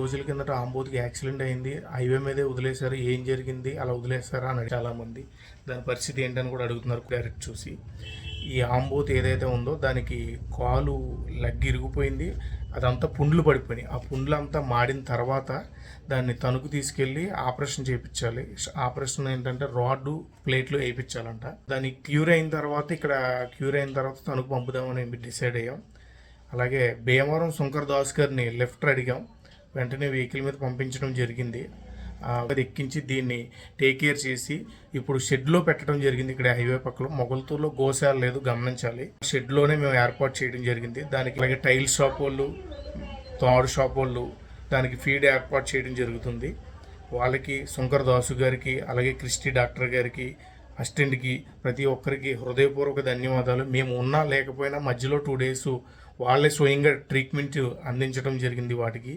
రోజుల కిందట ఆంబోతుకి యాక్సిడెంట్ అయింది, హైవే మీదే వదిలేశారు, ఏం జరిగింది, అలా వదిలేస్తారా అని చాలామంది. దాని పరిస్థితి ఏంటని కూడా అడుగుతున్నారు డైరెక్ట్ చూసి. ఈ ఆంబోతు ఏదైతే ఉందో దానికి కాలు లెగ్ ఇరిగిపోయింది, అదంతా పుండ్లు పడిపోయినాయి. ఆ పుండ్లు అంతా మాడిన తర్వాత దాన్ని తణుకు తీసుకెళ్ళి ఆపరేషన్ చేయించాలి. ఆపరేషన్ ఏంటంటే రాడ్డు ప్లేట్లు వేయించాలంట. దాన్ని క్యూర్ అయిన తర్వాత తణుకు పంపుదామని డిసైడ్ అయ్యాం. అలాగే భీమవరం శంకర్ దాస్ గారిని లెఫ్ట్ అడిగాం, వెంటనే వెహికల్ మీద పంపించడం జరిగింది. అది ఎక్కించి దీన్ని టేక్ కేర్ చేసి ఇప్పుడు షెడ్లో పెట్టడం జరిగింది. ఇక్కడ హైవే పక్కలో మొగల్తూరులో గోశాల లేదు, గమనించాలి. షెడ్లోనే మేము ఏర్పాటు చేయడం జరిగింది. దానికి అలాగే టైల్ షాప్ వాళ్ళు, తాడు షాప్ వాళ్ళు దానికి ఫీడ్ ఏర్పాటు చేయడం జరుగుతుంది. వాళ్ళకి శంకర్ దాసు గారికి, అలాగే క్రిస్టి డాక్టర్ గారికి, అసిస్టెంట్కి, ప్రతి ఒక్కరికి హృదయపూర్వక ధన్యవాదాలు. మేము ఉన్నా లేకపోయినా మధ్యలో 2 days వాళ్ళే స్వయంగా ట్రీట్మెంట్ అందించడం జరిగింది వాటికి.